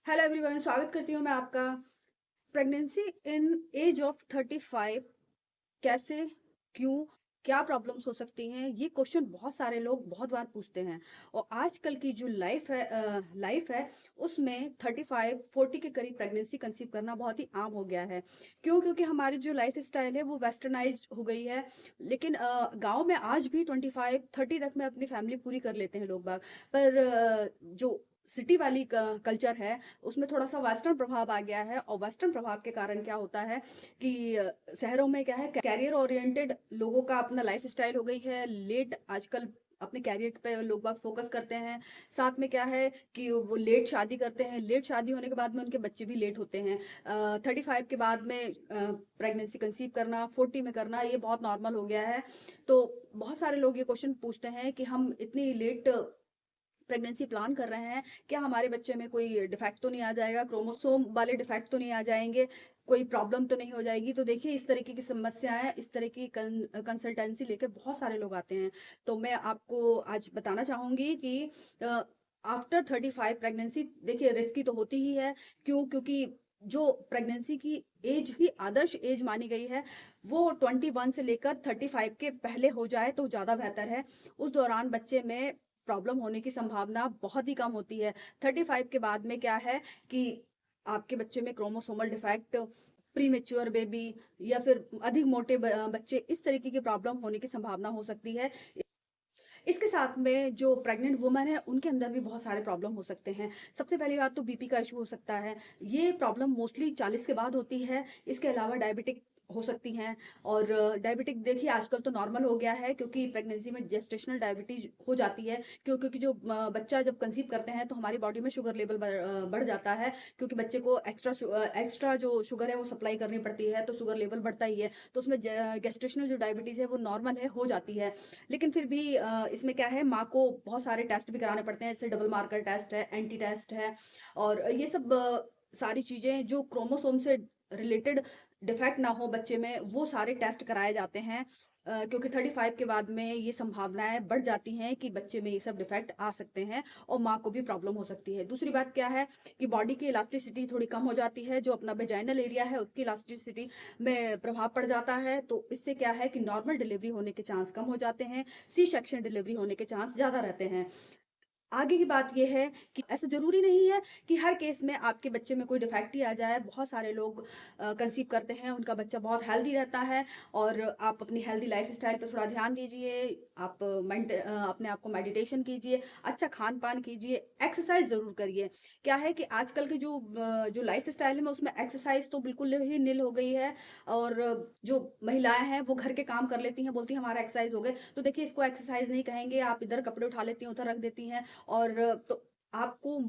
Hello everyone, स्वागत करती हूँ मैं आपका। प्रेगनेंसी इन एज ऑफ 35 कैसे, क्यों, क्या प्रॉब्लम्स हो सकती हैं, ये क्वेश्चन बहुत सारे लोग बहुत बार पूछते हैं। और आजकल की जो लाइफ है उसमें 35-40 के करीब प्रेगनेंसी कंसीव करना बहुत ही आम हो गया है। क्यों? क्योंकि हमारी जो लाइफ स्टाइल है वो वेस्टर्नाइज हो गई है। लेकिन गांव में आज भी 25-30 तक में अपनी फैमिली पूरी कर लेते हैं लोग बाग। पर जो सिटी वाली कल्चर है उसमें थोड़ा सा वेस्टर्न प्रभाव आ गया है। और वेस्टर्न प्रभाव के कारण क्या होता है कि शहरों में क्या है, कैरियर ओरिएंटेड लोगों का अपना लाइफ स्टाइल हो गई है। लेट आजकल अपने कैरियर पे लोग बाग फोकस करते हैं। साथ में क्या है कि वो लेट शादी करते हैं। लेट शादी होने के बाद में उनके बच्चे भी लेट होते हैं। 35 के बाद में प्रेगनेंसी कंसीव करना, 40 में करना, ये बहुत नॉर्मल हो गया है। तो बहुत सारे लोग ये क्वेश्चन पूछते हैं कि हम इतनी लेट प्रेगनेंसी प्लान कर रहे हैं, क्या हमारे बच्चे में कोई डिफेक्ट तो नहीं आ जाएगा, क्रोमोसोम वाले डिफेक्ट तो नहीं आ जाएंगे, कोई प्रॉब्लम तो नहीं हो जाएगी। तो देखिए, इस तरीके की समस्याएं, इस तरह की कंसल्टेंसी लेके बहुत सारे लोग आते हैं। तो मैं आपको आज बताना चाहूंगी कि आफ्टर 35 प्रेगनेंसी देखिए रिस्की तो होती ही है। क्यों? क्योंकि जो प्रेगनेंसी की एज ही आदर्श एज मानी गई है वो 21 से लेकर 35 के पहले हो जाए तो ज्यादा बेहतर है। उस दौरान बच्चे में प्रॉब्लम होने की संभावना बहुत ही कम होती है। 35 के बाद में क्या है कि आपके बच्चे में chromosomal defect, pre mature baby, या फिर अधिक मोटे बच्चे, इस तरीके की प्रॉब्लम होने की संभावना हो सकती है। इसके साथ में जो प्रेग्नेंट वुमन है उनके अंदर भी बहुत सारे प्रॉब्लम हो सकते हैं। सबसे पहली बात तो बीपी का इशू हो सकता है। ये प्रॉब्लम मोस्टली 40 के बाद होती है। इसके अलावा डायबिटिक हो सकती हैं। और डायबिटिक देखिए आजकल तो नॉर्मल हो गया है, क्योंकि प्रेगनेंसी में जेस्टेशनल डायबिटीज हो जाती है। क्योंकि जो बच्चा जब कंसीव करते हैं तो हमारी बॉडी में शुगर लेवल बढ़ जाता है। क्योंकि बच्चे को एक्स्ट्रा जो शुगर है वो सप्लाई करनी पड़ती है, तो शुगर लेवल बढ़ता ही है। तो उसमें गेस्टेशनल जो डायबिटीज है वो नॉर्मल है, हो जाती है। लेकिन फिर भी इसमें क्या है, माँ को बहुत सारे टेस्ट भी कराने पड़ते हैं, जैसे डबल मार्कर टेस्ट है, एंटी टेस्ट है। और ये सब सारी चीजें जो क्रोमोसोम से रिलेटेड डिफेक्ट ना हो बच्चे में, वो सारे टेस्ट कराए जाते हैं। क्योंकि 35 के बाद में ये संभावनाएं बढ़ जाती हैं कि बच्चे में ये सब डिफेक्ट आ सकते हैं और माँ को भी प्रॉब्लम हो सकती है। दूसरी बात क्या है कि बॉडी की इलास्टिसिटी थोड़ी कम हो जाती है। जो अपना वेजाइनल एरिया है उसकी इलास्टिसिटी में प्रभाव पड़ जाता है। तो इससे क्या है कि नॉर्मल डिलीवरी होने के चांस कम हो जाते हैं, सी सेक्शन डिलीवरी होने के चांस ज्यादा रहते हैं। आगे की बात ये है कि ऐसा ज़रूरी नहीं है कि हर केस में आपके बच्चे में कोई डिफेक्ट ही आ जाए। बहुत सारे लोग कंसीव करते हैं, उनका बच्चा बहुत हेल्दी रहता है। और आप अपनी हेल्दी लाइफ़स्टाइल पे थोड़ा ध्यान दीजिए। आप अपने आप को मेडिटेशन कीजिए, अच्छा खान-पान कीजिए, एक्सरसाइज़ ज़रूर करिए। क्या है कि आजकल की जो लाइफ़स्टाइल है में उसमें एक्सरसाइज़ तो बिल्कुल ही निल हो गई है। और जो महिलाएँ हैं वो घर के काम कर लेती हैं, बोलती हैं हमारा एक्सरसाइज़ हो गए। तो देखिए, इसको एक्सरसाइज़ नहीं कहेंगे। आप इधर कपड़े उठा लेती हैं, उधर रख देती हैं। और तो आपको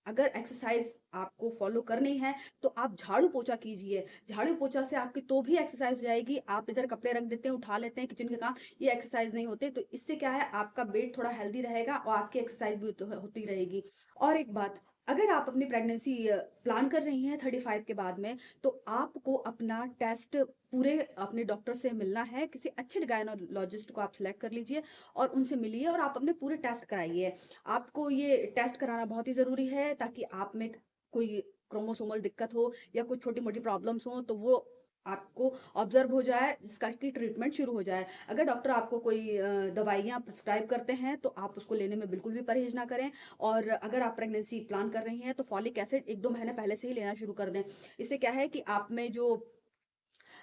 अगर एक्सरसाइज आपको फॉलो करनी है तो आप झाड़ू पोछा कीजिए। झाड़ू पोछा से आपकी तो भी एक्सरसाइज हो जाएगी। आप इधर कपड़े रख देते हैं, उठा लेते हैं, किचन के काम, ये एक्सरसाइज नहीं होते। तो इससे क्या है, आपका वेट थोड़ा हेल्दी रहेगा और आपकी एक्सरसाइज भी होती रहेगी। और एक बात, अगर आप अपनी प्रेगनेंसी प्लान कर रही हैं 35 के बाद में, तो आपको अपना टेस्ट पूरे अपने डॉक्टर से मिलना है। किसी अच्छे गायनोलॉजिस्ट को आप सिलेक्ट कर लीजिए और उनसे मिलिए और आप अपने पूरे टेस्ट कराइए। आपको ये टेस्ट कराना बहुत ही ज़रूरी है, ताकि आप में कोई क्रोमोसोमल दिक्कत हो या कुछ छोटी-मोटी प्रॉब्लम्स हो तो वो आपको ऑब्जर्व हो जाए, जिसका कि ट्रीटमेंट शुरू हो जाए। अगर डॉक्टर आपको कोई दवाइयाँ प्रिस्क्राइब करते हैं तो आप उसको लेने में बिल्कुल भी परहेज़ ना करें। और अगर आप प्रेगनेंसी प्लान कर रही हैं तो फॉलिक एसिड 1-2 महीने पहले से ही लेना शुरू कर दें। इससे क्या है कि आप में जो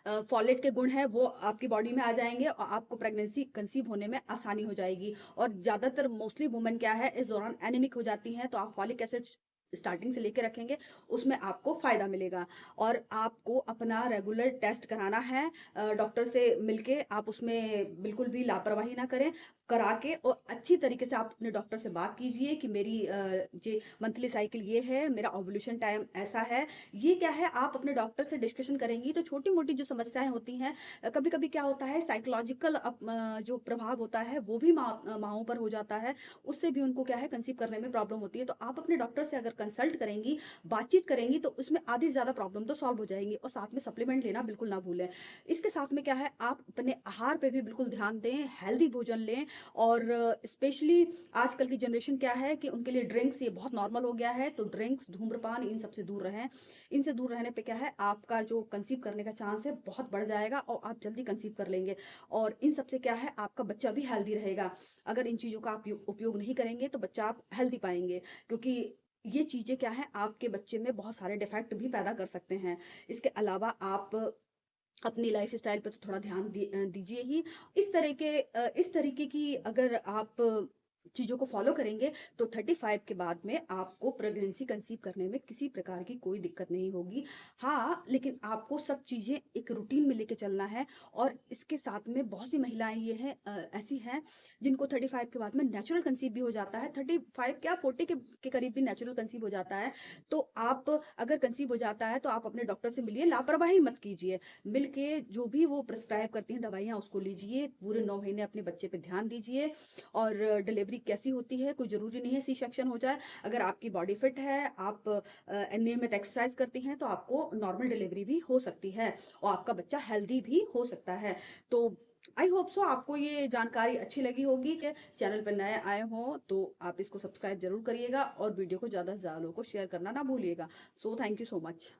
फॉलेट के गुण हैं वो आपकी बॉडी में आ जाएँगे और आपको प्रेगनेंसी कंसीव होने में आसानी हो जाएगी। और ज़्यादातर मोस्टली वुमेन क्या है, इस दौरान एनीमिक हो जाती हैं। तो आप फॉलिक एसिड स्टार्टिंग से लेके रखेंगे, उसमें आपको फ़ायदा मिलेगा। और आपको अपना रेगुलर टेस्ट कराना है डॉक्टर से मिलके। आप उसमें बिल्कुल भी लापरवाही ना करें। करा के और अच्छी तरीके से आप अपने डॉक्टर से बात कीजिए कि मेरी ये मंथली साइकिल ये है, मेरा ओव्यूलेशन टाइम ऐसा है। ये क्या है, आप अपने डॉक्टर से डिस्कशन करेंगी तो छोटी-मोटी जो समस्याएँ होती हैं, कभी-कभी क्या होता है, साइकोलॉजिकल जो प्रभाव होता है वो भी माँओं पर हो जाता है। उससे भी उनको क्या है, कंसीव करने में प्रॉब्लम होती है। तो आप अपने डॉक्टर से अगर कंसल्ट करेंगी, बातचीत करेंगी, तो उसमें आधी से ज़्यादा प्रॉब्लम तो सॉल्व हो जाएँगी। और साथ में सप्लीमेंट लेना बिल्कुल ना भूलें। इसके साथ में क्या है, आप अपने आहार पे भी बिल्कुल ध्यान दें, हेल्दी भोजन लें। और स्पेशली आजकल की जनरेशन क्या है कि उनके लिए ड्रिंक्स ये बहुत नॉर्मल हो गया है, तो ड्रिंक्स, धूम्रपान इन सब से दूर रहें। इनसे दूर रहने पे क्या है, आपका जो कंसीव करने का चांस है बहुत बढ़ जाएगा और आप जल्दी कंसीव कर लेंगे। और इन सब से क्या है, आपका बच्चा भी हेल्दी रहेगा। अगर इन चीज़ों का आप उपयोग नहीं करेंगे तो बच्चा आप हेल्दी पाएँगे, क्योंकि ये चीज़ें क्या है, आपके बच्चे में बहुत सारे डिफेक्ट भी पैदा कर सकते हैं। इसके अलावा आप अपनी लाइफ़स्टाइल पे तो थोड़ा ध्यान दीजिए ही। इस तरीके की अगर आप चीज़ों को फ़ॉलो करेंगे तो 35 के बाद में आपको प्रेगनेंसी कंसीव करने में किसी प्रकार की कोई दिक्कत नहीं होगी। हाँ, लेकिन आपको सब चीज़ें एक रूटीन में लेके चलना है। और इसके साथ में बहुत सी महिलाएँ ये हैं ऐसी हैं जिनको 35 के बाद में नेचुरल कंसीव भी हो जाता है। 35 क्या 40 के करीब भी नेचुरल कंसीव हो जाता है। तो आप अगर कंसीव हो जाता है तो आप अपने डॉक्टर से मिलिए, लापरवाही मत कीजिए। मिलके जो भी वो प्रिस्क्राइब करती हैं दवाइयाँ उसको लीजिए, पूरे 9 महीने अपने बच्चे पे ध्यान दीजिए। और डिलीवरी कैसी होती है, कोई ज़रूरी नहीं है सी सेक्शन हो जाए। अगर आपकी बॉडी फिट है, आप नियमित एक्सरसाइज करती हैं तो आपको नॉर्मल डिलीवरी भी हो सकती है और आपका बच्चा हेल्दी भी हो सकता है। तो आई होप सो आपको ये जानकारी अच्छी लगी होगी। कि चैनल पर नए आए हों तो आप इसको सब्सक्राइब जरूर करिएगा और वीडियो को ज़्यादा से ज़्यादा लोगों को शेयर करना ना भूलिएगा। So thank you so much.